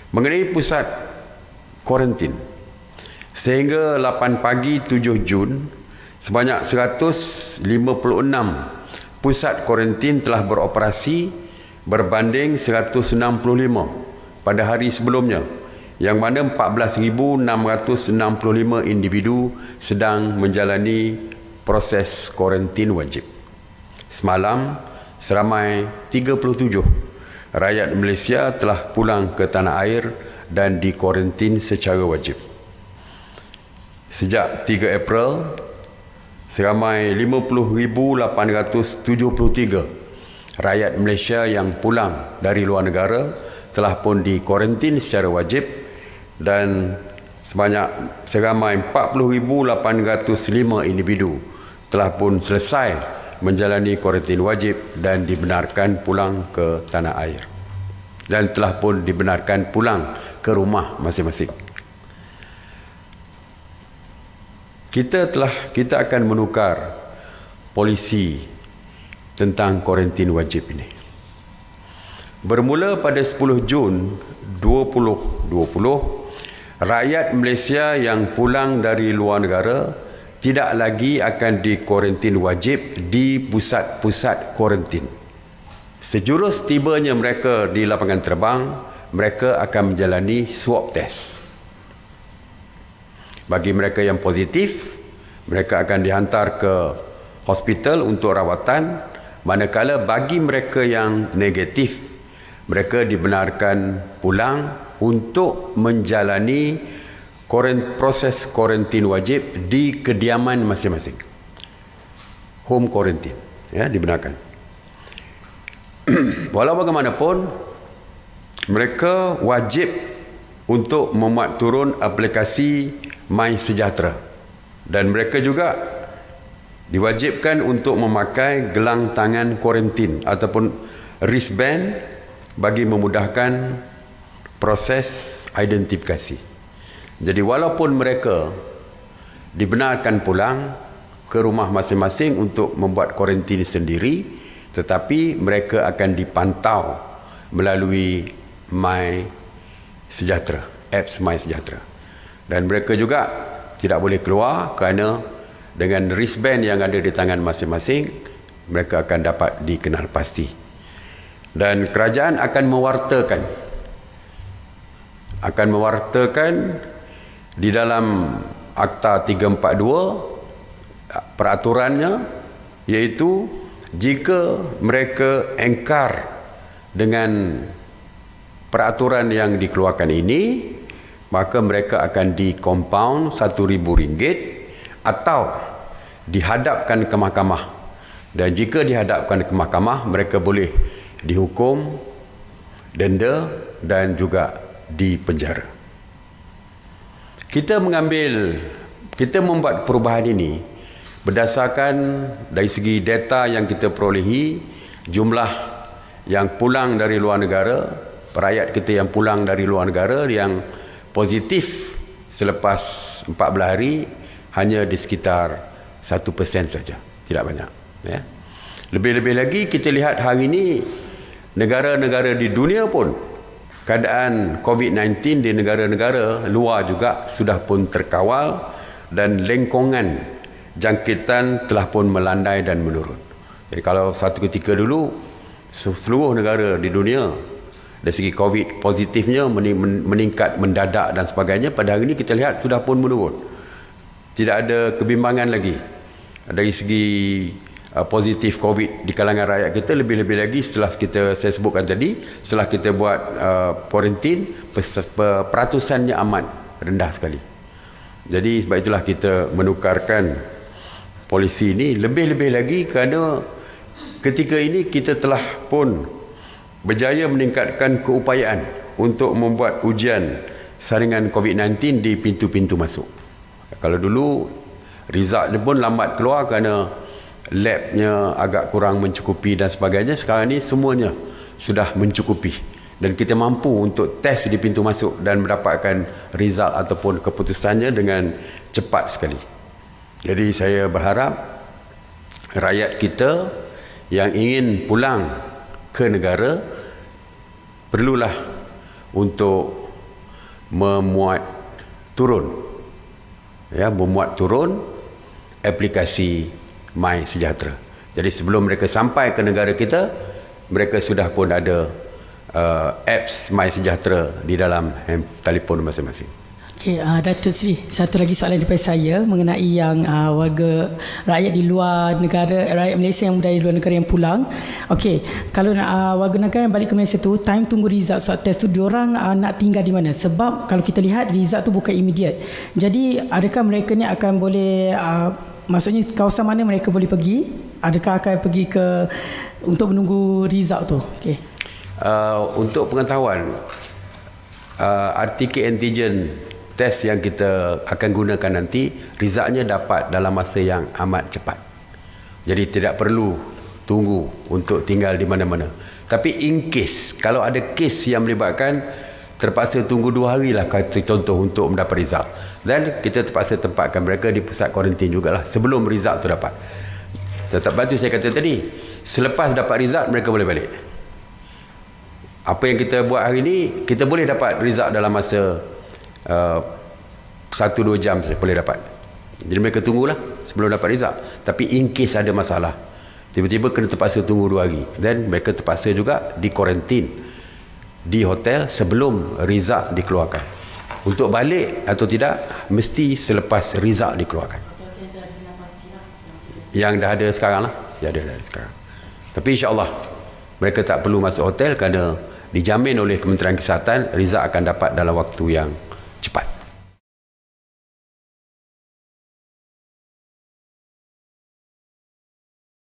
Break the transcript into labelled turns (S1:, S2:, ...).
S1: Mengenai pusat kuarantin, sehingga 8 pagi 7 Jun, sebanyak 156 pusat kuarantin telah beroperasi berbanding 165 pada hari sebelumnya, yang mana 14,665 individu sedang menjalani proses kuarantin wajib. Semalam, seramai 37 rakyat Malaysia telah pulang ke tanah air dan dikuarantin secara wajib. Sejak 3 April, seramai 50,873 rakyat Malaysia yang pulang dari luar negara telah pun dikuarantin secara wajib, dan seramai 40,805 individu telah pun selesai menjalani kuarantin wajib dan dibenarkan pulang ke tanah air, dan telah pun dibenarkan pulang ke rumah masing-masing. Kita akan menukar polisi tentang kuarantin wajib ini. Bermula pada 10 Jun 2020, rakyat Malaysia yang pulang dari luar negara tidak lagi akan dikuarantin wajib di pusat-pusat kuarantin. Sejurus tibanya mereka di lapangan terbang, mereka akan menjalani swab test. Bagi mereka yang positif, mereka akan dihantar ke hospital untuk rawatan, manakala bagi mereka yang negatif, mereka dibenarkan pulang untuk menjalani proses kuarantin wajib di kediaman masing-masing. Home quarantine, ya, dibenarkan. Walau bagaimanapun, mereka wajib untuk memuat turun aplikasi MySejahtera, dan mereka juga diwajibkan untuk memakai gelang tangan kuarantin ataupun wristband bagi memudahkan proses identifikasi. Jadi walaupun mereka dibenarkan pulang ke rumah masing-masing untuk membuat kuarantin sendiri, tetapi mereka akan dipantau melalui MySejahtera, apps MySejahtera. Dan mereka juga tidak boleh keluar kerana dengan wristband yang ada di tangan masing-masing, mereka akan dapat dikenal pasti. Dan kerajaan akan mewartakan di dalam Akta 342 peraturannya, iaitu jika mereka engkar dengan peraturan yang dikeluarkan ini, maka mereka akan di-compound RM1,000 atau dihadapkan ke mahkamah. Dan jika dihadapkan ke mahkamah, mereka boleh dihukum denda dan juga dipenjara. Kita membuat perubahan ini berdasarkan dari segi data yang kita perolehi, jumlah yang pulang dari luar negara, rakyat kita yang pulang dari luar negara yang positif selepas 14 hari hanya di sekitar 1% saja, tidak banyak, ya. Lebih-lebih lagi kita lihat hari ini negara-negara di dunia pun keadaan COVID-19 di negara-negara luar juga sudah pun terkawal, dan lengkongan jangkitan telah pun melandai dan menurun. Jadi kalau satu ketika dulu seluruh negara di dunia dari segi COVID positifnya meningkat mendadak dan sebagainya, pada hari ini kita lihat sudah pun menurun. Tidak ada kebimbangan lagi dari segi positif COVID di kalangan rakyat kita. Lebih-lebih lagi setelah saya sebutkan tadi, setelah kita buat kuarantin, peratusannya amat rendah sekali. Jadi sebab itulah kita menukarkan polisi ini. Lebih-lebih lagi kerana ketika ini kita telah pun berjaya meningkatkan keupayaan untuk membuat ujian saringan COVID-19 di pintu-pintu masuk. Kalau dulu result dia pun lambat keluar kerana labnya agak kurang mencukupi dan sebagainya, sekarang ni semuanya sudah mencukupi dan kita mampu untuk test di pintu masuk dan mendapatkan result ataupun keputusannya dengan cepat sekali. Jadi saya berharap rakyat kita yang ingin pulang ke negara perlulah untuk memuat turun aplikasi My Sejahtera. Jadi sebelum mereka sampai ke negara kita, mereka sudah pun ada apps My Sejahtera di dalam telefon masing-masing.
S2: Okey, Datuk Seri, satu lagi soalan daripada saya mengenai yang warga rakyat di luar negara, rakyat Malaysia yang berada di luar negara yang pulang. Okey, kalau warga negara yang balik ke Malaysia tu, time tunggu result swab test tu, diorang nak tinggal di mana? Sebab kalau kita lihat result tu bukan immediate. Jadi adakah mereka ni akan boleh, maksudnya kawasan mana mereka boleh pergi? Adakah akan pergi ke untuk menunggu result tu? Okey.
S1: Untuk pengetahuan, RTK antigen test yang kita akan gunakan nanti, resultnya dapat dalam masa yang amat cepat. Jadi tidak perlu tunggu untuk tinggal di mana-mana. Tapi in case, kalau ada kes yang melibatkan terpaksa tunggu 2 hari lah, kata contoh, untuk mendapat result, dan kita terpaksa tempatkan mereka di pusat kuarantin jugalah sebelum result tu dapat. Sebab tu saya kata tadi, selepas dapat result mereka boleh balik. Apa yang kita buat hari ni, kita boleh dapat result dalam masa 1-2 jam saja boleh dapat. Jadi mereka tunggulah sebelum dapat result. Tapi in case ada masalah, tiba-tiba kena terpaksa tunggu 2 hari, dan mereka terpaksa juga di kuarantin di hotel sebelum result dikeluarkan. Untuk balik atau tidak, mesti selepas result dikeluarkan. Yang dah ada sekarang lah, yang dah ada sekarang. Tapi insya-Allah mereka tak perlu masuk hotel kerana dijamin oleh Kementerian Kesihatan result akan dapat dalam waktu yang